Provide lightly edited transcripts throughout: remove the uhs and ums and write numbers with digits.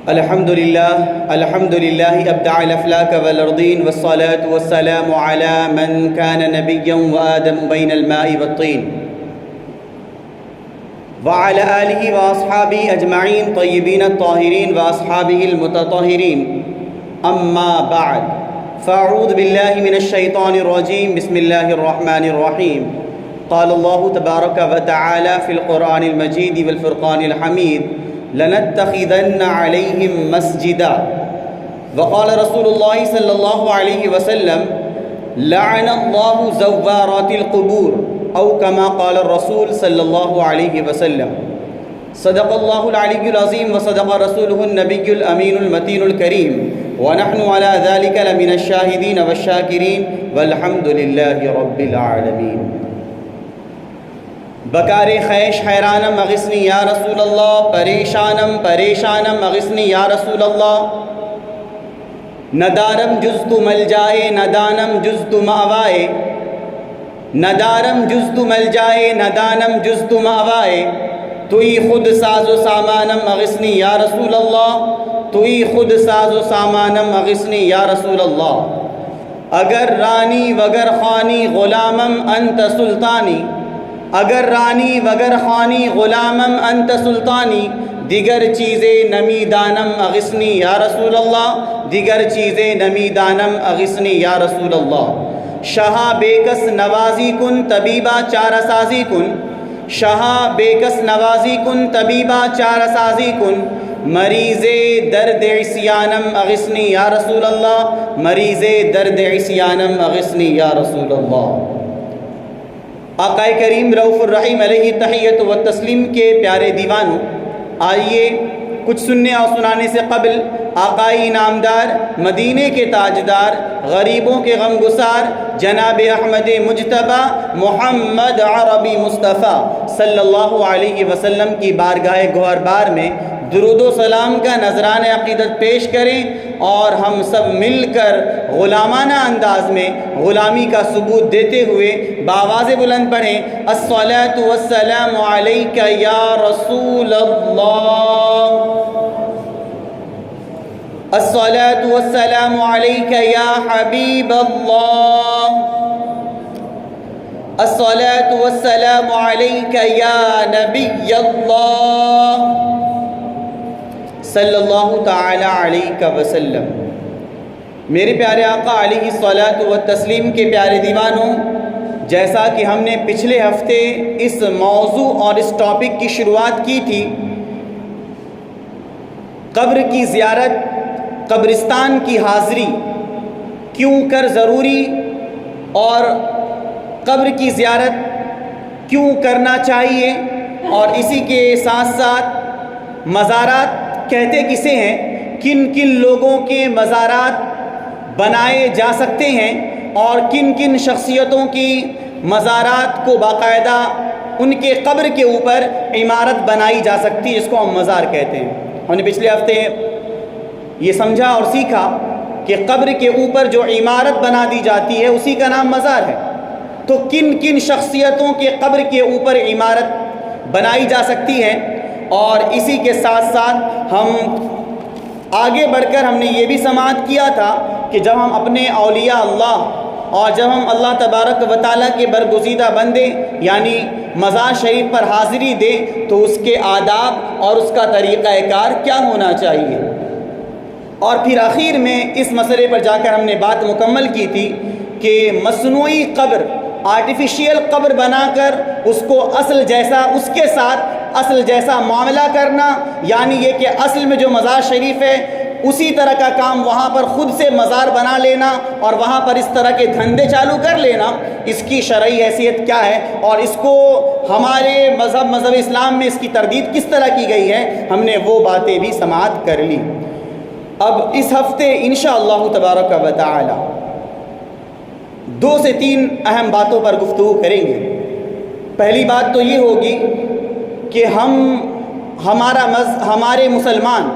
الحمد لله أبدع الأفلاك والأرضين والصلاة والسلام على من كان نبيا وآدم بين الماء والطين وعلى آله وأصحابه أجمعين طيبين الطاهرين وأصحابه المتطهرين أما بعد فأعوذ بالله من الشيطان الرجيم بسم الله الرحمن الرحيم قال الله تبارك وتعالى في القرآن المجيد والفرقان الحميد لنتخذن عليهم مسجدا وقال رسول الله صلى الله عليه وسلم لعن الله زوارات القبور أو كما قال الرسول صلى الله عليه وسلم صدق الله العلي العظيم وصدق رسوله النبي الأمين المتين الكريم ونحن على ذلك لمن الشاهدين والشاكرين والحمد لله رب العالمين بکار خیش حیرانم اغثنی یا رسول اللہ پریشانم پریشانم اغثنی یا رسول اللہ ندارم جزت ملجائے ندانم جزت مأوائے ندارم جزت ملجائے ندانم جزت مأوائے توئی خود ساز و سامانم اغثنی یا رسول اللہ توئی خود ساز و سامانم اغثنی یا رسول اللہ اگر رانی وگر خانی غلامم انت سلطانی اگر رانی وگر خانی غلامم انت سلطانی دیگر چیزیں نمی دانم اغثنی یا رسول اللہ دیگر چیزیں نمی دانم اغثنی یا رسول اللہ شاہ بے کس نوازی کن طبیبہ چارہ سازی کن شاہ بے کس نوازی کن طبیبہ چارہ سازی کن مریض درد عصیانم اغثنی یا رسول اللہ مریض درد عصیانم اغثنی یا رسول اللہ آقا کریم رؤوف الرحیم علیہ تحیت و تسلیم کے پیارے دیوانوں، آئیے کچھ سننے اور سنانے سے قبل آقائی نامدار مدینے کے تاجدار غریبوں کے غمگسار جناب احمد مجتبیٰ محمد عربی مصطفیٰ صلی اللہ علیہ وسلم کی بارگاہ گوہربار میں درود و سلام کا نذرانہ عقیدت پیش کریں اور ہم سب مل کر غلامانہ انداز میں غلامی کا ثبوت دیتے ہوئے بآواز بلند پڑھیں الصلاۃ والسلام علیک یا رسول اللہ الصلاۃ والسلام علیک یا حبیب اللہ الصلاۃ والسلام علیک یا نبی اللہ صلی اللہ تعالی علیہ وسلم۔ میرے پیارے آقا علیہ الصلاۃ والتسلیم کے پیارے دیوانوں، جیسا کہ ہم نے پچھلے ہفتے اس موضوع اور اس ٹاپک کی شروعات کی تھی، قبر کی زیارت، قبرستان کی حاضری کیوں کر ضروری اور قبر کی زیارت کیوں کرنا چاہیے، اور اسی کے ساتھ ساتھ مزارات کہتے کسے ہیں، کن کن لوگوں کے مزارات بنائے جا سکتے ہیں اور کن کن شخصیتوں کی مزارات کو باقاعدہ ان کے قبر کے اوپر عمارت بنائی جا سکتی ہے، جس کو ہم مزار کہتے ہیں۔ ہم نے پچھلے ہفتے یہ سمجھا اور سیکھا کہ قبر کے اوپر جو عمارت بنا دی جاتی ہے اسی کا نام مزار ہے۔ تو کن کن شخصیتوں کے قبر کے اوپر عمارت بنائی جا سکتی ہے، اور اسی کے ساتھ ساتھ ہم آگے بڑھ کر ہم نے یہ بھی سماعت کیا تھا کہ جب ہم اپنے اولیاء اللہ اور جب ہم اللہ تبارک و تعالیٰ کے برگزیدہ بندے یعنی مزار شریف پر حاضری دیں تو اس کے آداب اور اس کا طریقہ کار کیا ہونا چاہیے، اور پھر آخر میں اس مسئلے پر جا کر ہم نے بات مکمل کی تھی کہ مصنوعی قبر، آرٹیفیشیل قبر بنا کر اس کو اصل جیسا، اس کے ساتھ اصل جیسا معاملہ کرنا، یعنی یہ کہ اصل میں جو مزار شریف ہے اسی طرح کا کام وہاں پر خود سے مزار بنا لینا اور وہاں پر اس طرح کے دھندے چالو کر لینا، اس کی شرعی حیثیت کیا ہے اور اس کو ہمارے مذہب اسلام میں اس کی تردید کس طرح کی گئی ہے، ہم نے وہ باتیں بھی سماعت کر لی۔ اب اس ہفتے انشاءاللہ تبارک و تعالی 2 سے 3 اہم باتوں پر گفتگو کریں گے۔ پہلی بات تو یہ ہوگی کہ ہمارے مسلمان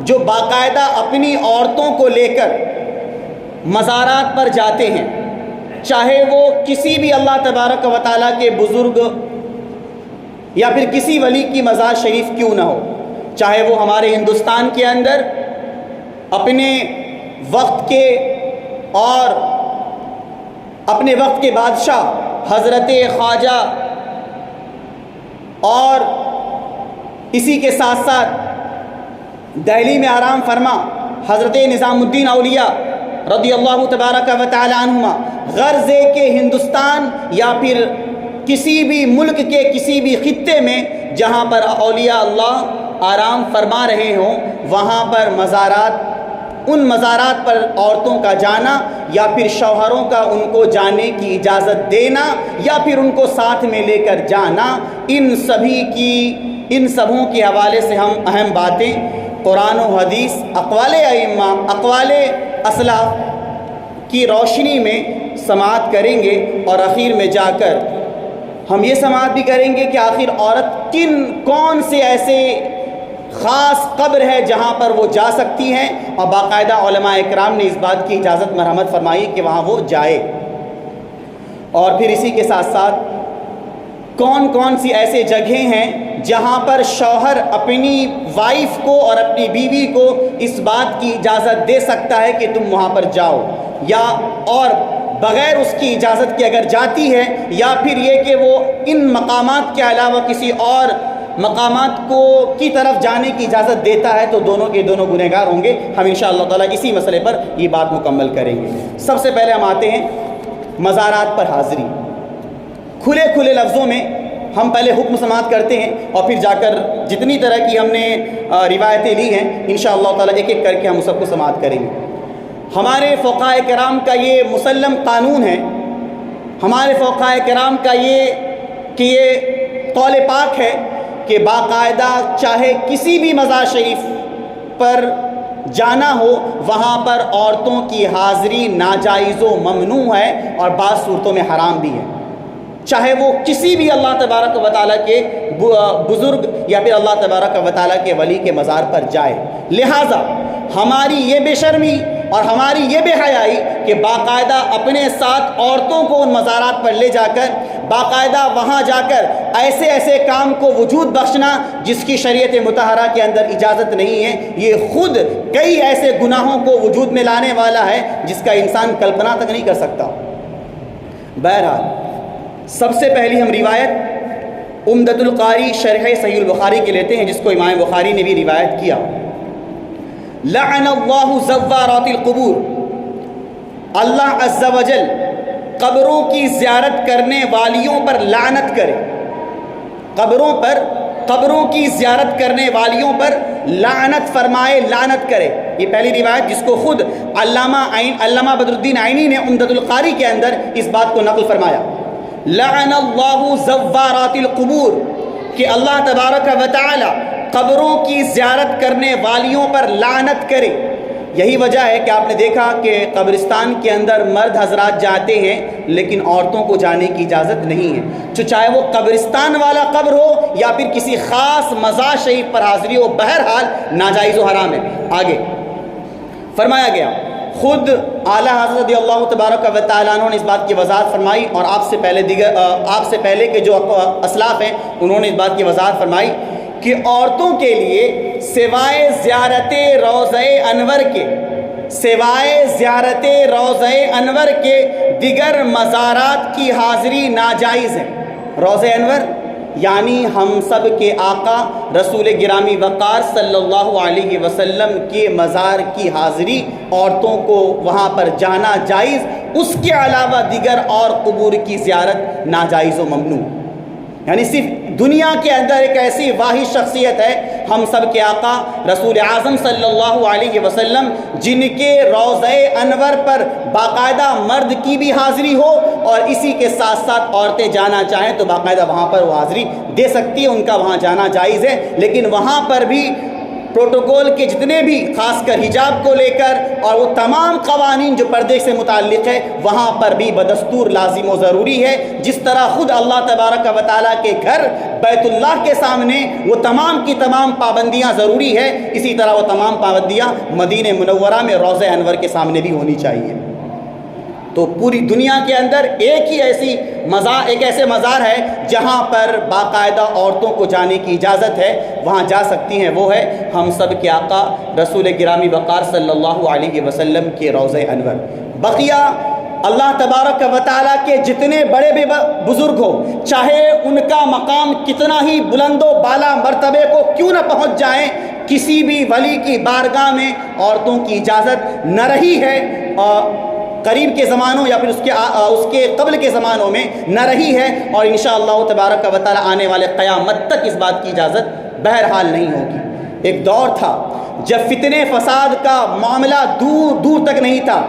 جو باقاعدہ اپنی عورتوں کو لے کر مزارات پر جاتے ہیں، چاہے وہ کسی بھی اللہ تبارک و تعالیٰ کے بزرگ یا پھر کسی ولی کی مزار شریف کیوں نہ ہو، چاہے وہ ہمارے ہندوستان کے اندر اپنے وقت کے اور اپنے وقت کے بادشاہ حضرت خواجہ اور اسی کے ساتھ ساتھ دہلی میں آرام فرما حضرت نظام الدین اولیاء رضی اللہ تبارک و تعالی عنہما، غرض ہے کہ ہندوستان یا پھر کسی بھی ملک کے کسی بھی خطے میں جہاں پر اولیاء اللہ آرام فرما رہے ہوں وہاں پر مزارات، ان مزارات پر عورتوں کا جانا یا پھر شوہروں کا ان کو جانے کی اجازت دینا یا پھر ان کو ساتھ میں لے کر جانا، ان سبوں کے حوالے سے ہم اہم باتیں قرآن و حدیث، اقوال ائمہ، اقوال اسلاف کی روشنی میں سماعت کریں گے، اور آخر میں جا کر ہم یہ سماعت بھی کریں گے کہ آخر عورت کون سے ایسے خاص قبر ہے جہاں پر وہ جا سکتی ہیں، اور باقاعدہ علماء اکرام نے اس بات کی اجازت مرحمت فرمائی کہ وہاں وہ جائے۔ اور پھر اسی کے ساتھ ساتھ کون سی ایسے جگہیں ہیں جہاں پر شوہر اپنی وائف کو اور اپنی بیوی کو اس بات کی اجازت دے سکتا ہے کہ تم وہاں پر جاؤ، یا اور بغیر اس کی اجازت کے اگر جاتی ہے، یا پھر یہ کہ وہ ان مقامات کے علاوہ کسی اور مقامات کی طرف جانے کی اجازت دیتا ہے، تو دونوں کے دونوں گنہگار ہوں گے۔ ہم انشاءاللہ تعالیٰ اسی مسئلے پر یہ بات مکمل کریں گے۔ سب سے پہلے ہم آتے ہیں مزارات پر حاضری۔ کھلے لفظوں میں ہم پہلے حکم سماعت کرتے ہیں، اور پھر جا کر جتنی طرح کی ہم نے روایتیں لی ہیں انشاءاللہ تعالیٰ ایک ایک کر کے ہم سب کو سماعت کریں گے۔ ہمارے فقہاء کرام کا یہ مسلم قانون ہے، ہمارے فقہاء کرام کا یہ قول پاک ہے کہ باقاعدہ چاہے کسی بھی مزار شریف پر جانا ہو وہاں پر عورتوں کی حاضری ناجائز و ممنوع ہے، اور بعض صورتوں میں حرام بھی ہے، چاہے وہ کسی بھی اللہ تبارک و تعالیٰ کے بزرگ یا پھر اللہ تبارک و تعالیٰ کے ولی کے مزار پر جائے۔ لہٰذا ہماری یہ بے شرمی اور ہماری یہ بے حیائی کہ باقاعدہ اپنے ساتھ عورتوں کو ان مزارات پر لے جا کر باقاعدہ وہاں جا کر ایسے کام کو وجود بخشنا جس کی شریعت مطہرہ کے اندر اجازت نہیں ہے، یہ خود کئی ایسے گناہوں کو وجود میں لانے والا ہے جس کا انسان کلپنا تک نہیں کر سکتا۔ بہرحال سب سے پہلی ہم روایت عمدۃ القاری شرح صحیح البخاری کے لیتے ہیں، جس کو امام بخاری نے بھی روایت کیا۔ لعن اللہ زوارات القبور، اللہ عز و جل قبروں کی زیارت کرنے والیوں پر لعنت کرے، قبروں کی زیارت کرنے والیوں پر لعنت فرمائے، لعنت کرے۔ یہ پہلی روایت جس کو خود علامہ بدر الدین عینی نے عمدۃ القاری کے اندر اس بات کو نقل فرمایا۔ لعن اللہ زوارات القبور، کہ اللہ تبارک و تعالی قبروں کی زیارت کرنے والیوں پر لعنت کرے۔ یہی وجہ ہے کہ آپ نے دیکھا کہ قبرستان کے اندر مرد حضرات جاتے ہیں لیکن عورتوں کو جانے کی اجازت نہیں ہے، چاہے وہ قبرستان والا قبر ہو یا پھر کسی خاص مزار شریف پر حاضری ہو، بہرحال ناجائز و حرام ہے۔ آگے فرمایا گیا، خود اعلیٰ حضرت رضی اللہ تبارک و تعالیٰ عنہ نے اس بات کی وضاحت فرمائی، اور آپ سے پہلے کے جو اسلاف ہیں انہوں نے اس بات کی وضاحت فرمائی کہ عورتوں کے لیے سوائے زیارت روضہ انور کے دیگر مزارات کی حاضری ناجائز ہے۔ روضہ انور یعنی ہم سب کے آقا رسول گرامی وقار صلی اللہ علیہ وسلم کے مزار کی حاضری، عورتوں کو وہاں پر جانا جائز، اس کے علاوہ دیگر اور قبور کی زیارت ناجائز و ممنوع۔ یعنی صرف دنیا کے اندر ایک ایسی واحد شخصیت ہے ہم سب کے آقا رسول اعظم صلی اللہ علیہ وسلم، جن کے روضہ انور پر باقاعدہ مرد کی بھی حاضری ہو، اور اسی کے ساتھ ساتھ عورتیں جانا چاہیں تو باقاعدہ وہاں پر وہ حاضری دے سکتی ہے، ان کا وہاں جانا جائز ہے۔ لیکن وہاں پر بھی پروٹوکول کے جتنے بھی خاص کر حجاب کو لے کر اور وہ تمام قوانین جو پردے سے متعلق ہے وہاں پر بھی بدستور لازم و ضروری ہے۔ جس طرح خود اللہ تبارک و تعالیٰ کے گھر بیت اللہ کے سامنے وہ تمام کی تمام پابندیاں ضروری ہے، اسی طرح وہ تمام پابندیاں مدینہ منورہ میں روضہ انور کے سامنے بھی ہونی چاہیے۔ تو پوری دنیا کے اندر ایک ایسے مزار ہے جہاں پر باقاعدہ عورتوں کو جانے کی اجازت ہے، وہاں جا سکتی ہیں، وہ ہے ہم سب کے آقا رسول گرامی وقار صلی اللہ علیہ وسلم کے روضہ انور۔ بقیہ اللہ تبارک و تعالیٰ کے جتنے بڑے بزرگ ہو، چاہے ان کا مقام کتنا ہی بلند و بالا مرتبے کو کیوں نہ پہنچ جائیں، کسی بھی ولی کی بارگاہ میں عورتوں کی اجازت نہ رہی ہے، قریب کے زمانوں یا پھر اس کے قبل کے زمانوں میں نہ رہی ہے، اور انشاءاللہ تبارک و تعالیٰ آنے والے قیامت تک اس بات کی اجازت بہرحال نہیں ہوگی۔ ایک دور تھا جب فتنے فساد کا معاملہ دور دور تک نہیں تھا،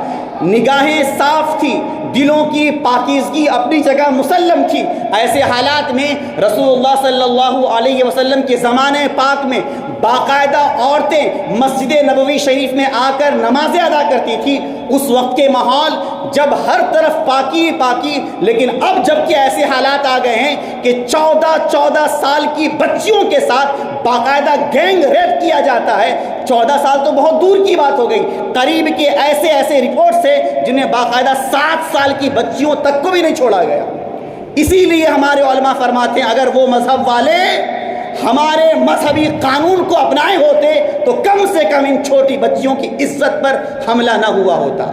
نگاہیں صاف تھی، دلوں کی پاکیزگی اپنی جگہ مسلم تھی۔ ایسے حالات میں رسول اللہ صلی اللہ علیہ وسلم کے زمانے پاک میں باقاعدہ عورتیں مسجد نبوی شریف میں آ کر نمازیں ادا کرتی تھی۔ اس وقت کے ماحول جب ہر طرف پاکی پاکی، لیکن اب جب کہ ایسے حالات آ گئے ہیں کہ 14 سال کی بچیوں کے ساتھ باقاعدہ گینگ ریپ کیا جاتا ہے۔ 14 سال تو بہت دور کی بات ہو گئی، قریب کے ایسے رپورٹس ہیں جنہیں باقاعدہ 7 سال کی بچیوں تک کو بھی نہیں چھوڑا گیا۔ اسی لیے ہمارے علماء فرماتے ہیں اگر وہ مذہب والے ہمارے مذہبی قانون کو اپنائے ہوتے تو کم سے کم ان چھوٹی بچیوں کی عزت پر حملہ نہ ہوا ہوتا۔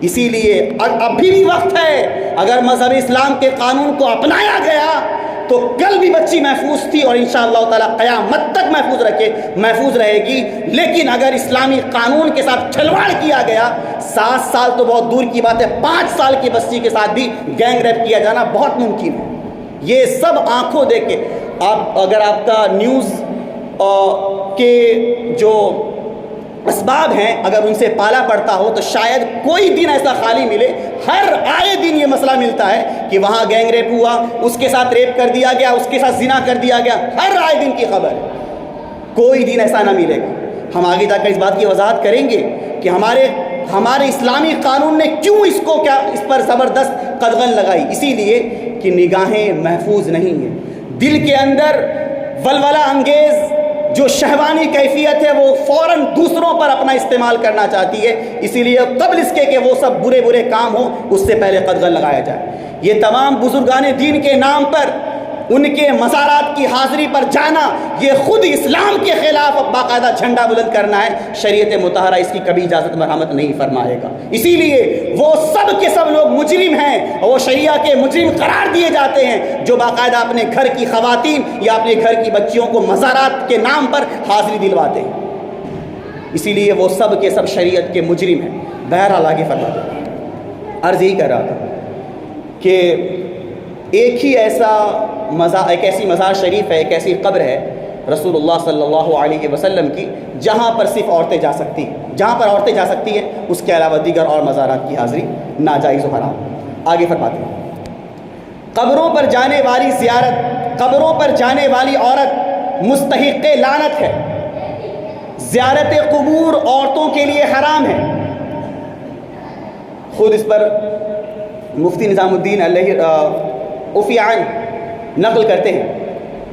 اسی لیے ابھی بھی وقت ہے، اگر مذہب اسلام کے قانون کو اپنایا گیا تو کل بھی بچی محفوظ تھی اور انشاءاللہ تعالیٰ قیامت تک محفوظ رہے گی۔ لیکن اگر اسلامی قانون کے ساتھ کھلواڑ کیا گیا، 7 سال تو بہت دور کی بات ہے، 5 سال کی بچی کے ساتھ بھی گینگ ریپ کیا جانا بہت ممکن ہے۔ یہ سب آنکھوں دیکھ کے اگر آپ کا نیوز کے جو اسباب ہیں اگر ان سے پالا پڑتا ہو تو شاید کوئی دن ایسا خالی ملے، ہر آئے دن یہ مسئلہ ملتا ہے کہ وہاں گینگ ریپ ہوا، اس کے ساتھ ریپ کر دیا گیا، اس کے ساتھ زنا کر دیا گیا، ہر آئے دن کی خبر ہے۔ کوئی دن ایسا نہ ملے گا۔ ہم آگے جا کر اس بات کی وضاحت کریں گے کہ ہمارے اسلامی قانون نے کیوں اس پر زبردست قدغن لگائی۔ اسی لیے کہ نگاہیں محفوظ نہیں ہیں، دل کے اندر ولولہ انگیز جو شہوانی کیفیت ہے وہ فوراً دوسروں پر اپنا استعمال کرنا چاہتی ہے، اسی لیے قبل اس کے کہ وہ سب برے کام ہوں اس سے پہلے قدغن لگایا جائے۔ یہ تمام بزرگان دین کے نام پر ان کے مزارات کی حاضری پر جانا یہ خود اسلام کے خلاف باقاعدہ جھنڈا بلند کرنا ہے۔ شریعت مطہرہ اس کی کبھی اجازت مرحمت نہیں فرمائے گا۔ اسی لیے وہ سب کے سب لوگ مجرم ہیں، وہ شریعہ کے مجرم قرار دیے جاتے ہیں جو باقاعدہ اپنے گھر کی خواتین یا اپنے گھر کی بچیوں کو مزارات کے نام پر حاضری دلواتے ہیں۔ اسی لیے وہ سب کے سب شریعت کے مجرم ہیں۔ بہرحال آگے فرماتے ہیں، عرض ہی کر رہا تھا کہ ایک ایسی مزار شریف ہے، ایک ایسی قبر ہے رسول اللہ صلی اللہ علیہ وسلم کی جہاں پر صرف عورتیں جا سکتی ہیں، اس کے علاوہ دیگر اور مزارات کی حاضری ناجائز و حرام۔ آگے فرماتے ہیں، قبروں پر جانے والی زیارت، قبروں پر جانے والی عورت مستحق لعنت ہے۔ زیارت قبور عورتوں کے لیے حرام ہے۔ خود اس پر مفتی نظام الدین عفیان نقل کرتے ہیں،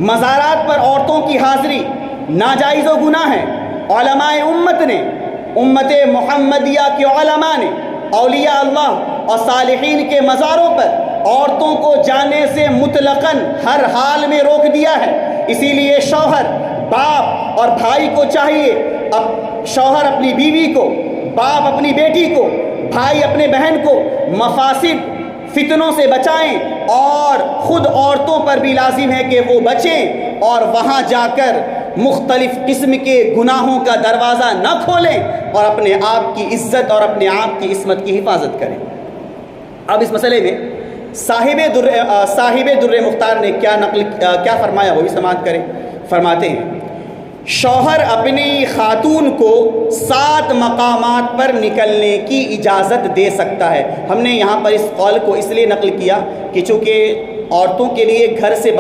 مزارات پر عورتوں کی حاضری ناجائز و گناہ ہے۔ علماء امت نے، امت محمدیہ کے علماء نے اولیاء اللہ اور صالحین کے مزاروں پر عورتوں کو جانے سے مطلقاً ہر حال میں روک دیا ہے۔ اسی لیے شوہر، باپ اور بھائی کو چاہیے، شوہر اپنی بیوی کو، باپ اپنی بیٹی کو، بھائی اپنے بہن کو مفاسد فتنوں سے بچائیں، اور خود عورتوں پر بھی لازم ہے کہ وہ بچیں اور وہاں جا کر مختلف قسم کے گناہوں کا دروازہ نہ کھولیں اور اپنے آپ کی عزت اور اپنے آپ کی عصمت کی حفاظت کریں۔ اب اس مسئلے میں صاحب در مختار نے کیا فرمایا وہ بھی سماعت کریں۔ فرماتے ہیں، شوہر اپنی خاتون کو 7 مقامات پر نکلنے کی اجازت دے سکتا ہے۔ ہم نے یہاں پر اس قول کو اس لیے نقل کیا کہ چونکہ عورتوں کے لیے گھر سے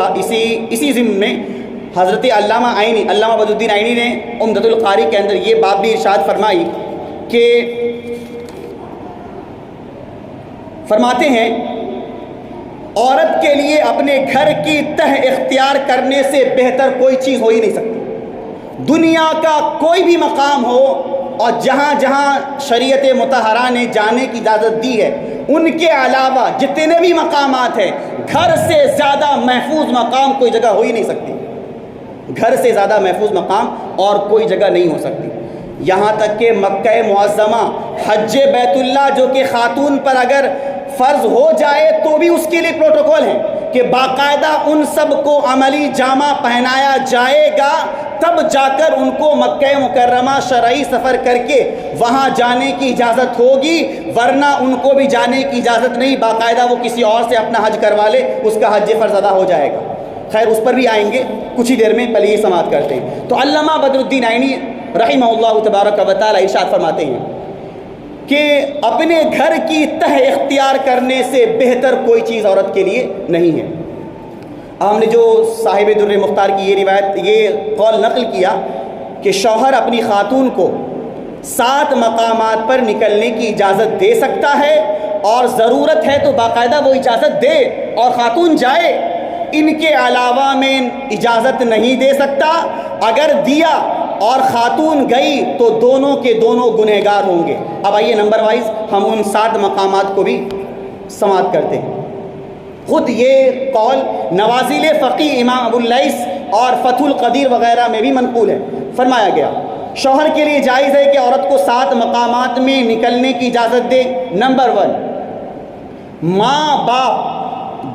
اسی ضمن میں حضرت علامہ بدر الدین عینی نے عمدۃ القاری کے اندر یہ بات بھی ارشاد فرمائی کہ فرماتے ہیں، عورت کے لیے اپنے گھر کی تہ اختیار کرنے سے بہتر کوئی چیز ہو ہی نہیں سکتی۔ دنیا کا کوئی بھی مقام ہو اور جہاں جہاں شریعت مطہرہ نے جانے کی اجازت دی ہے، ان کے علاوہ جتنے بھی مقامات ہیں، گھر سے زیادہ محفوظ مقام کوئی جگہ ہو ہی نہیں سکتی، گھر سے زیادہ محفوظ مقام اور کوئی جگہ نہیں ہو سکتی۔ یہاں تک کہ مکہ معظمہ، حج بیت اللہ جو کہ خاتون پر اگر فرض ہو جائے تو بھی اس کے لیے پروٹوکول ہے کہ باقاعدہ ان سب کو عملی جامہ پہنایا جائے گا، تب جا کر ان کو مکہ مکرمہ شرعی سفر کر کے وہاں جانے کی اجازت ہوگی، ورنہ ان کو بھی جانے کی اجازت نہیں، باقاعدہ وہ کسی اور سے اپنا حج کروا لے، اس کا حج فرض ادا ہو جائے گا۔ خیر اس پر بھی آئیں گے کچھ ہی دیر میں، پہلے یہ سماعت کرتے ہیں۔ تو علامہ بدر الدین عینی رحمہ اللہ تبارک و تعالی ارشاد فرماتے ہیں کہ اپنے گھر کی تہ اختیار کرنے سے بہتر کوئی چیز عورت کے لیے نہیں ہے۔ ہم نے جو صاحب در مختار کی یہ روایت، یہ قول نقل کیا کہ شوہر اپنی خاتون کو 7 مقامات پر نکلنے کی اجازت دے سکتا ہے، اور ضرورت ہے تو باقاعدہ وہ اجازت دے اور خاتون جائے، ان کے علاوہ میں اجازت نہیں دے سکتا۔ اگر دیا اور خاتون گئی تو دونوں کے دونوں گنہگار ہوں گے۔ اب آئیے نمبر وائز ہم ان 7 مقامات کو بھی سماعت کرتے ہیں۔ خود یہ قول نوازل فقی امام ابو اللیث اور فتح القدیر وغیرہ میں بھی منقول ہے۔ فرمایا گیا شوہر کے لیے جائز ہے کہ عورت کو 7 مقامات میں نکلنے کی اجازت دے۔ نمبر 1، ماں باپ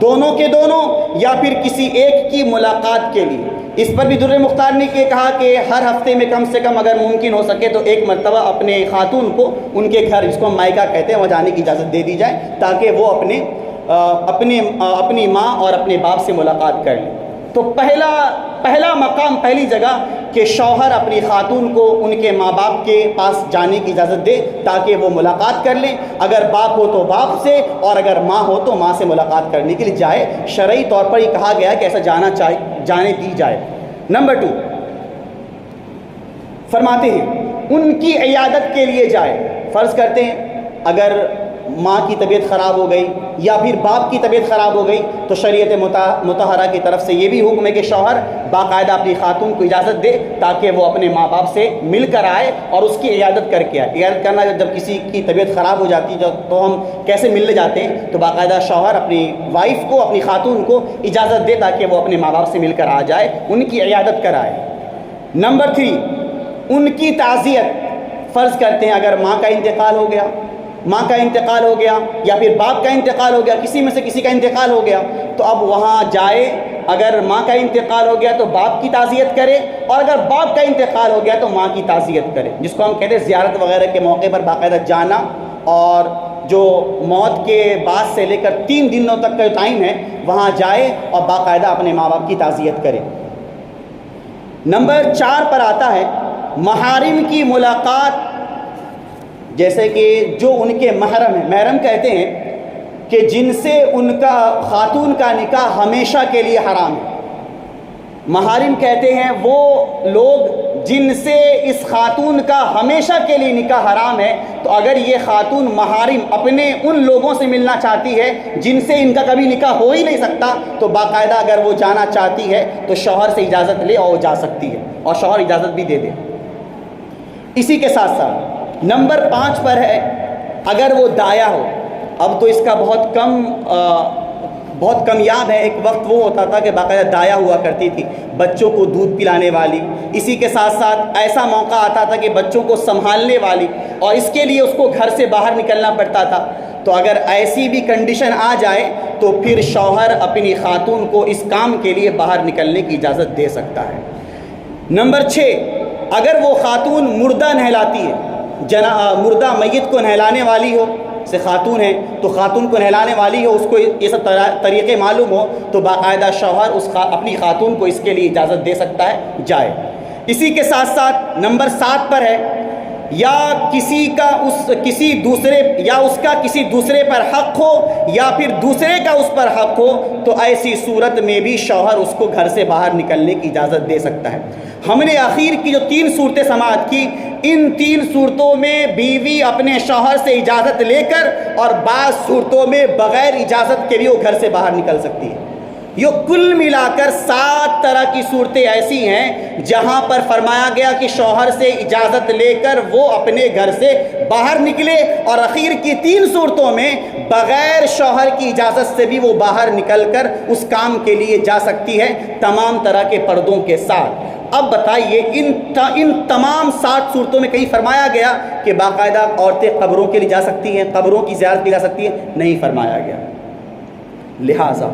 دونوں کے دونوں یا پھر کسی ایک کی ملاقات کے لیے۔ اس پر بھی در مختار نے کہا کہ ہر ہفتے میں کم سے کم اگر ممکن ہو سکے تو ایک مرتبہ اپنے خاتون کو ان کے گھر، جس کو ہم مائکہ کہتے ہیں، وہاں جانے کی اجازت دے دی جائے تاکہ وہ اپنی ماں اور اپنے باپ سے ملاقات کر لیں۔ تو پہلا مقام، پہلی جگہ کہ شوہر اپنی خاتون کو ان کے ماں باپ کے پاس جانے کی اجازت دے تاکہ وہ ملاقات کر لیں، اگر باپ ہو تو باپ سے، اور اگر ماں ہو تو ماں سے ملاقات کرنے کے لیے جائے۔ شرعی طور پر یہ کہا گیا کہ ایسا جانے دی جائے۔ نمبر 2، فرماتے ہیں ان کی عیادت کے لیے جائے۔ فرض کرتے ہیں اگر ماں کی طبیعت خراب ہو گئی یا پھر باپ کی طبیعت خراب ہو گئی تو شریعت مطہرہ کی طرف سے یہ بھی حکم ہے کہ شوہر باقاعدہ اپنی خاتون کو اجازت دے تاکہ وہ اپنے ماں باپ سے مل کر آئے اور اس کی عیادت کر کے آئے۔ عیادت کرنا جب کسی کی طبیعت خراب ہو جاتی ہے تو ہم کیسے ملنے جاتے ہیں، تو باقاعدہ شوہر اپنی وائف کو، اپنی خاتون کو اجازت دے تاکہ وہ اپنے ماں باپ سے مل کر آ جائے، ان کی عیادت کرائے۔ نمبر 3، ان کی تعزیت۔ فرض کرتے ہیں اگر ماں کا انتقال ہو گیا یا پھر باپ کا انتقال ہو گیا، کسی میں سے کسی کا انتقال ہو گیا، تو اب وہاں جائے۔ اگر ماں کا انتقال ہو گیا تو باپ کی تعزیت کرے، اور اگر باپ کا انتقال ہو گیا تو ماں کی تعزیت کرے، جس کو ہم کہتے ہیں زیارت وغیرہ کے موقع پر باقاعدہ جانا، اور جو موت کے بعد سے لے کر 3 دنوں تک کا ٹائم ہے وہاں جائے اور باقاعدہ اپنے ماں باپ کی تعزیت کرے۔ نمبر 4 پر آتا ہے محارم کی ملاقات، جیسے کہ جو ان کے محرم ہیں۔ محرم کہتے ہیں کہ جن سے ان کا خاتون کا نکاح ہمیشہ کے لیے حرام ہے۔ محارم کہتے ہیں وہ لوگ جن سے اس خاتون کا ہمیشہ کے لیے نکاح حرام ہے، تو اگر یہ خاتون محارم اپنے ان لوگوں سے ملنا چاہتی ہے جن سے ان کا کبھی نکاح ہو ہی نہیں سکتا، تو باقاعدہ اگر وہ جانا چاہتی ہے تو شوہر سے اجازت لے اور وہ جا سکتی ہے، اور شوہر اجازت بھی دے دے۔ اسی کے ساتھ ساتھ نمبر 5 پر ہے اگر وہ دایا ہو۔ اب تو اس کا بہت کم یاد ہے، ایک وقت وہ ہوتا تھا کہ باقاعدہ دایا ہوا کرتی تھی، بچوں کو دودھ پلانے والی، اسی کے ساتھ ساتھ ایسا موقع آتا تھا کہ بچوں کو سنبھالنے والی، اور اس کے لیے اس کو گھر سے باہر نکلنا پڑتا تھا۔ تو اگر ایسی بھی کنڈیشن آ جائے تو پھر شوہر اپنی خاتون کو اس کام کے لیے باہر نکلنے کی اجازت دے سکتا ہے۔ نمبر 6، اگر وہ خاتون مردہ نہلاتی ہے، مردہ میت کو نہلانے والی ہو، سے خاتون ہے تو خاتون کو نہلانے والی ہو، اس کو یہ سب طریقے معلوم ہو، تو باقاعدہ شوہر اپنی خاتون کو اس کے لیے اجازت دے سکتا ہے، جائے۔ اسی کے ساتھ ساتھ نمبر 7 پر ہے یا کسی دوسرے پر حق ہو یا پھر دوسرے کا اس پر حق ہو، تو ایسی صورت میں بھی شوہر اس کو گھر سے باہر نکلنے کی اجازت دے سکتا ہے۔ ہم نے آخر کی جو 3 صورتیں سماعت کی، ان 3 صورتوں میں بیوی اپنے شوہر سے اجازت لے کر، اور بعض صورتوں میں بغیر اجازت کے بھی وہ گھر سے باہر نکل سکتی ہے۔ یہ کل ملا کر 7 طرح کی صورتیں ایسی ہیں جہاں پر فرمایا گیا کہ شوہر سے اجازت لے کر وہ اپنے گھر سے باہر نکلے، اور اخیر کی 3 صورتوں میں بغیر شوہر کی اجازت سے بھی وہ باہر نکل کر اس کام کے لیے جا سکتی ہے، تمام طرح کے پردوں کے ساتھ۔ اب بتائیے ان تمام 7 صورتوں میں کہیں فرمایا گیا کہ باقاعدہ عورتیں قبروں کے لیے جا سکتی ہیں، قبروں کی زیارت کی جا سکتی ہیں؟ نہیں فرمایا گیا۔ لہٰذا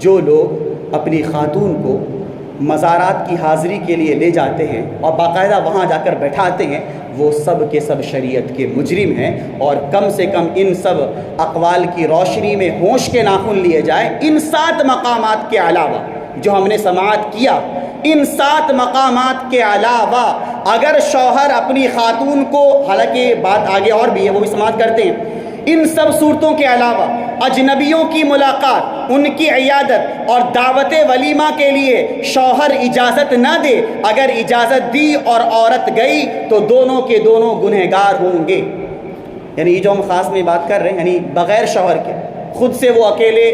جو لوگ اپنی خاتون کو مزارات کی حاضری کے لیے لے جاتے ہیں اور باقاعدہ وہاں جا کر بیٹھاتے ہیں، وہ سب کے سب شریعت کے مجرم ہیں، اور کم سے کم ان سب اقوال کی روشنی میں ہوش کے ناخن لیے جائیں۔ ان 7 مقامات کے علاوہ جو ہم نے سماعت کیا، ان 7 مقامات کے علاوہ اگر شوہر اپنی خاتون کو، حالانکہ بات آگے اور بھی ہے وہ بھی سماعت کرتے ہیں، ان سب صورتوں کے علاوہ اجنبیوں کی ملاقات، ان کی عیادت اور دعوت ولیمہ کے لیے شوہر اجازت نہ دے، اگر اجازت دی اور عورت گئی تو دونوں کے دونوں گنہگار ہوں گے۔ یعنی یہ جو ہم خاص میں بات کر رہے ہیں، یعنی بغیر شوہر کے خود سے وہ اکیلے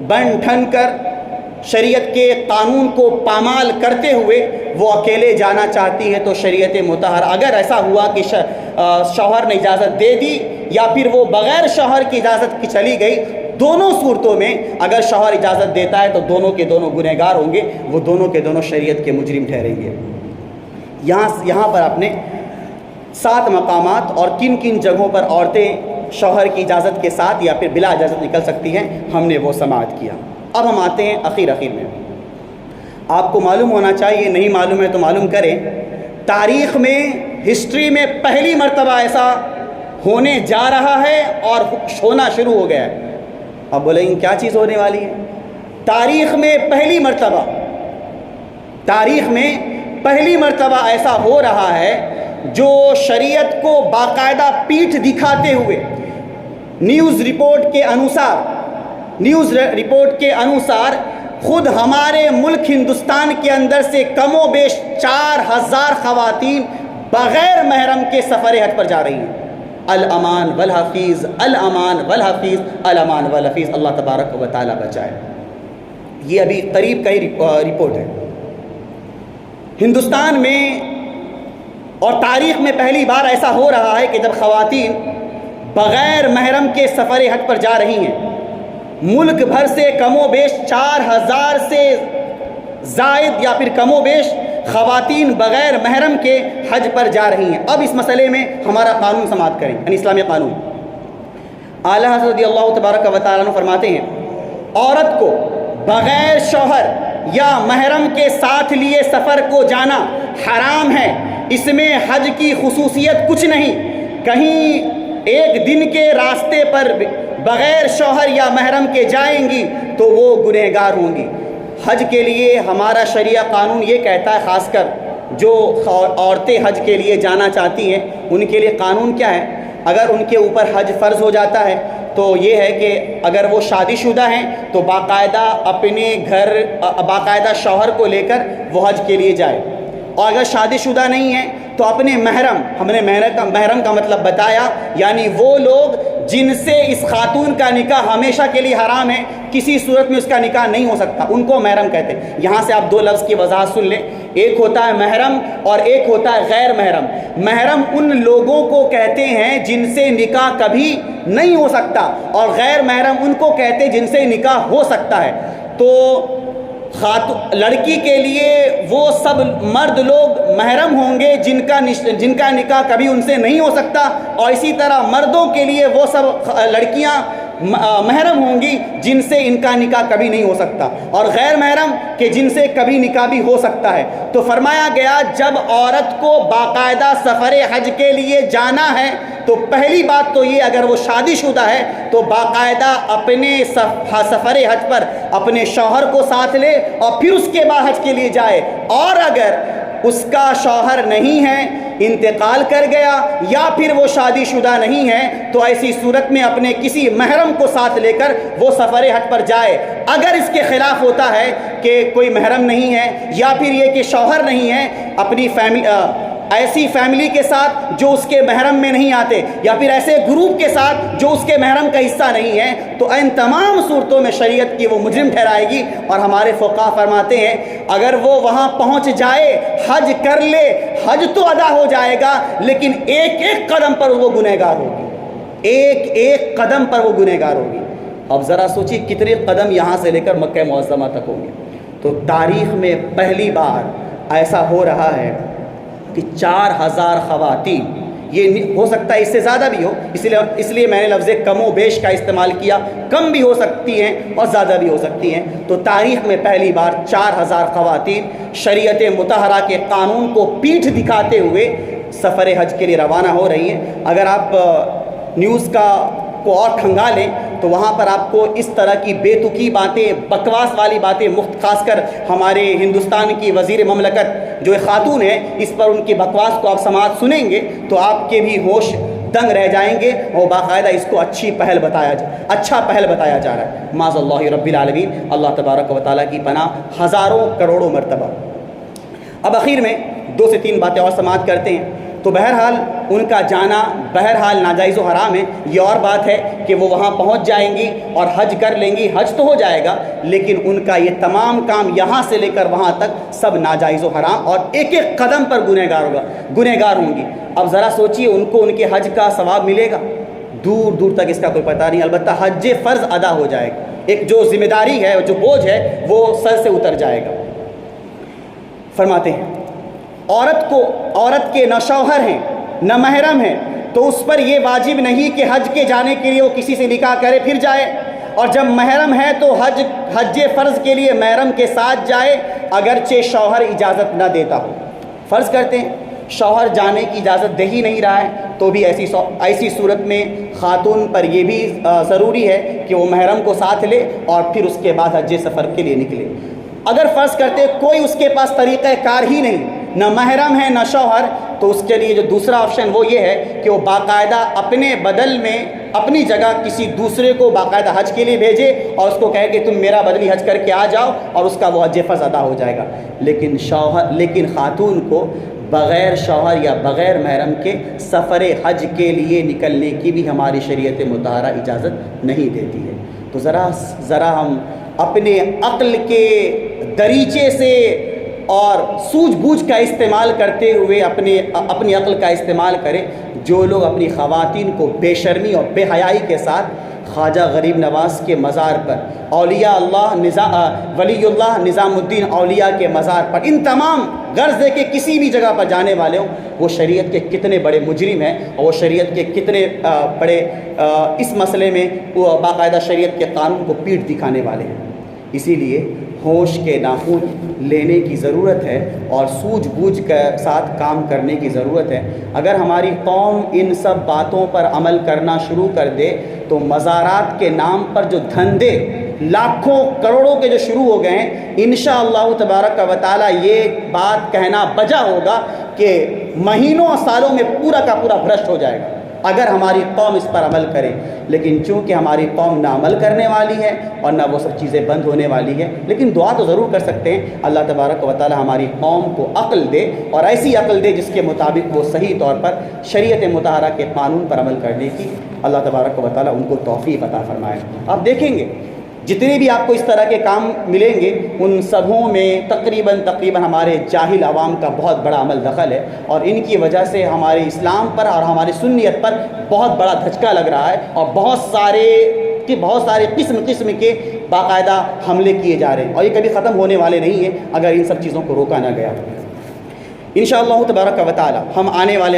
بن ٹھن کر شریعت کے قانون کو پامال کرتے ہوئے وہ اکیلے جانا چاہتی ہے، تو شریعت مطہرہ اگر ایسا ہوا کہ شوہر نے اجازت دے دی یا پھر وہ بغیر شوہر کی اجازت کی چلی گئی، دونوں صورتوں میں اگر شوہر اجازت دیتا ہے تو دونوں کے دونوں گنہگار ہوں گے، وہ دونوں کے دونوں شریعت کے مجرم ٹھہریں گے۔ یہاں پر اپنے 7 مقامات اور کن کن جگہوں پر عورتیں شوہر کی اجازت کے ساتھ یا پھر بلا اجازت نکل سکتی ہیں، ہم نے وہ سماعت کیا۔ اب ہم آتے ہیں اخیر میں، آپ کو معلوم ہونا چاہیے، نہیں معلوم ہے تو معلوم کریں، تاریخ میں، ہسٹری میں پہلی مرتبہ ایسا ہونے جا رہا ہے اور ہونا شروع ہو گیا ہے۔ اب بولیں کیا چیز ہونے والی ہے؟ تاریخ میں پہلی مرتبہ ایسا ہو رہا ہے جو شریعت کو باقاعدہ پیٹھ دکھاتے ہوئے نیوز رپورٹ کے انوسار خود ہمارے ملک ہندوستان کے اندر سے کم و بیش 4000 خواتین بغیر محرم کے سفر حج پر جا رہی ہیں۔ الامان والحفیظ، الامان والحفیظ، الامان والحفیظ، اللہ تبارک و تعالیٰ بچائے۔ یہ ابھی قریب کا ہی رپورٹ ہے۔ ہندوستان میں اور تاریخ میں پہلی بار ایسا ہو رہا ہے کہ جب خواتین بغیر محرم کے سفر حج پر جا رہی ہیں، ملک بھر سے کم و بیش 4000 سے زائد یا پھر کم و بیش خواتین بغیر محرم کے حج پر جا رہی ہیں۔ اب اس مسئلے میں ہمارا قانون سماعت کریں، یعنی اسلامی قانون۔ اعلیٰ حضرت رضی اللہ تبارک و تعالیٰ عنہ فرماتے ہیں، عورت کو بغیر شوہر یا محرم کے ساتھ لیے سفر کو جانا حرام ہے۔ اس میں حج کی خصوصیت کچھ نہیں، کہیں ایک دن کے راستے پر بغیر شوہر یا محرم کے جائیں گی تو وہ گنہگار ہوں گی۔ حج کے لیے ہمارا شریعہ قانون یہ کہتا ہے، خاص کر جو عورتیں حج کے لیے جانا چاہتی ہیں ان کے لیے قانون کیا ہے؟ اگر ان کے اوپر حج فرض ہو جاتا ہے تو یہ ہے کہ اگر وہ شادی شدہ ہیں تو باقاعدہ اپنے گھر باقاعدہ شوہر کو لے کر وہ حج کے لیے جائے، اور اگر شادی شدہ نہیں ہیں تو اپنے محرم، ہم نے محرم کا مطلب بتایا، یعنی وہ لوگ جن سے اس خاتون کا نکاح ہمیشہ کے لیے حرام ہے، کسی صورت میں اس کا نکاح نہیں ہو سکتا، ان کو محرم کہتے ہیں۔ یہاں سے آپ 2 لفظ کی وضاحت سن لیں، ایک ہوتا ہے محرم اور ایک ہوتا ہے غیر محرم۔ محرم ان لوگوں کو کہتے ہیں جن سے نکاح کبھی نہیں ہو سکتا، اور غیر محرم ان کو کہتے ہیں جن سے نکاح ہو سکتا ہے۔ تو لڑکی کے لیے وہ سب مرد لوگ محرم ہوں گے جن کا نکاح کبھی ان سے نہیں ہو سکتا، اور اسی طرح مردوں کے لیے وہ سب لڑکیاں محرم ہوں گی جن سے ان کا نکاح کبھی نہیں ہو سکتا، اور غیر محرم کہ جن سے کبھی نکاح بھی ہو سکتا ہے۔ تو فرمایا گیا جب عورت کو باقاعدہ سفر حج کے لیے جانا ہے تو پہلی بات تو یہ، اگر وہ شادی شدہ ہے تو باقاعدہ اپنے سفر حج پر اپنے شوہر کو ساتھ لے اور پھر اس کے بعد حج کے لیے جائے، اور اگر اس کا شوہر نہیں ہے، انتقال کر گیا، یا پھر وہ شادی شدہ نہیں ہے، تو ایسی صورت میں اپنے کسی محرم کو ساتھ لے کر وہ سفر حج پر جائے۔ اگر اس کے خلاف ہوتا ہے کہ کوئی محرم نہیں ہے یا پھر یہ کہ شوہر نہیں ہے، اپنی ایسی فیملی کے ساتھ جو اس کے محرم میں نہیں آتے، یا پھر ایسے گروپ کے ساتھ جو اس کے محرم کا حصہ نہیں ہے، تو ان تمام صورتوں میں شریعت کی وہ مجرم ٹھہرائے گی۔ اور ہمارے فقہا فرماتے ہیں اگر وہ وہاں پہنچ جائے، حج کر لے، حج تو ادا ہو جائے گا، لیکن ایک ایک قدم پر وہ گنہگار ہوگی، ایک ایک قدم پر وہ گنہگار ہوگی۔ اب ذرا سوچیے کتنے قدم یہاں سے لے کر مکہ معظمہ تک ہوں گے۔ تو تاریخ میں پہلی بار ایسا ہو رہا ہے کہ 4000 خواتین، یہ ہو سکتا ہے اس سے زیادہ بھی ہو، اس لیے میں نے لفظ کم و بیش کا استعمال کیا، کم بھی ہو سکتی ہیں اور زیادہ بھی ہو سکتی ہیں۔ تو تاریخ میں پہلی بار 4000 خواتین شریعت مطہرہ کے قانون کو پیٹھ دکھاتے ہوئے سفر حج کے لیے روانہ ہو رہی ہیں۔ اگر آپ نیوز کو اور کھنگا لیں تو وہاں پر آپ کو اس طرح کی بے تکی باتیں، بکواس والی باتیں، خاص کر ہمارے ہندوستان کی وزیر مملکت جو ایک خاتون ہے، اس پر ان کی بکواس کو آپ سماعت سنیں گے تو آپ کے بھی ہوش دنگ رہ جائیں گے، اور باقاعدہ اس کو اچھا پہل بتایا جا رہا ہے۔ معاذ اللہ رب العالمین، اللہ تبارک و تعالیٰ کی پناہ ہزاروں کروڑوں مرتبہ۔ اب آخر میں 2 سے 3 باتیں اور سماعت کرتے ہیں۔ تو بہرحال ان کا جانا بہرحال ناجائز و حرام ہے۔ یہ اور بات ہے کہ وہ وہاں پہنچ جائیں گی اور حج کر لیں گی، حج تو ہو جائے گا، لیکن ان کا یہ تمام کام یہاں سے لے کر وہاں تک سب ناجائز و حرام، اور ایک ایک قدم پر گنہگار ہوں گی۔ اب ذرا سوچئے ان کو ان کے حج کا ثواب ملے گا؟ دور دور تک اس کا کوئی پتہ نہیں، البتہ حج فرض ادا ہو جائے گا، ایک جو ذمہ داری ہے، جو بوجھ ہے، وہ سر سے اتر جائے گا۔ فرماتے ہیں عورت کے نہ شوہر ہیں نہ محرم ہیں، تو اس پر یہ واجب نہیں کہ حج کے جانے کے لیے وہ کسی سے نکاح کرے پھر جائے، اور جب محرم ہے تو حج فرض کے لیے محرم کے ساتھ جائے، اگرچہ شوہر اجازت نہ دیتا ہو۔ فرض کرتے ہیں شوہر جانے کی اجازت دے ہی نہیں رہا ہے، تو بھی ایسی صورت میں خاتون پر یہ بھی ضروری ہے کہ وہ محرم کو ساتھ لے اور پھر اس کے بعد حج سفر کے لیے نکلے۔ اگر فرض کرتے کوئی اس کے پاس طریقہ کار ہی نہیں، نہ محرم ہے نہ شوہر، تو اس کے لیے جو دوسرا آپشن وہ یہ ہے کہ وہ باقاعدہ اپنے بدل میں اپنی جگہ کسی دوسرے کو باقاعدہ حج کے لیے بھیجے اور اس کو کہے کہ تم میرا بدلی حج کر کے آ جاؤ، اور اس کا وہ حج فرض ادا ہو جائے گا۔ لیکن خاتون کو بغیر شوہر یا بغیر محرم کے سفر حج کے لیے نکلنے کی بھی ہماری شریعت مطہرہ اجازت نہیں دیتی ہے۔ تو ذرا ہم اپنے عقل کے دریچے سے اور سوجھ بوجھ کا استعمال کرتے ہوئے اپنی عقل کا استعمال کریں۔ جو لوگ اپنی خواتین کو بے شرمی اور بے حیائی کے ساتھ خواجہ غریب نواز کے مزار پر، ولی اللہ نظام الدین اولیاء کے مزار پر، ان تمام غرض ہے کہ کسی بھی جگہ پر جانے والے ہوں، وہ شریعت کے کتنے بڑے مجرم ہیں، اور وہ شریعت کے کتنے بڑے اس مسئلے میں وہ باقاعدہ شریعت کے قانون کو پیٹھ دکھانے والے ہیں۔ اسی لیے ہوش کے ناخن لینے کی ضرورت ہے اور سوجھ بوجھ کے ساتھ کام کرنے کی ضرورت ہے۔ اگر ہماری قوم ان سب باتوں پر عمل کرنا شروع کر دے تو مزارات کے نام پر جو دھندے لاکھوں کروڑوں کے جو شروع ہو گئے ہیں، انشاءاللہ تبارک و تعالی یہ بات کہنا بجا ہوگا کہ مہینوں اور سالوں میں پورا کا پورا بھرشٹ ہو جائے گا اگر ہماری قوم اس پر عمل کرے۔ لیکن چونکہ ہماری قوم نہ عمل کرنے والی ہے اور نہ وہ سب چیزیں بند ہونے والی ہے، لیکن دعا تو ضرور کر سکتے ہیں اللہ تبارک و تعالی ہماری قوم کو عقل دے، اور ایسی عقل دے جس کے مطابق وہ صحیح طور پر شریعت مطہرہ کے قانون پر عمل کرنے کی اللہ تبارک و تعالی ان کو توفیق عطا فرمائے۔ آپ دیکھیں گے جتنے بھی آپ کو اس طرح کے کام ملیں گے، ان سبوں میں تقریباً ہمارے جاہل عوام کا بہت بڑا عمل دخل ہے، اور ان کی وجہ سے ہمارے اسلام پر اور ہماری سنیت پر بہت بڑا دھچکا لگ رہا ہے، اور بہت سارے قسم کے باقاعدہ حملے کیے جا رہے ہیں، اور یہ کبھی ختم ہونے والے نہیں ہیں اگر ان سب چیزوں کو روکا نہ گیا۔ انشاءاللہ تبارک و تعالی ہم آنے والے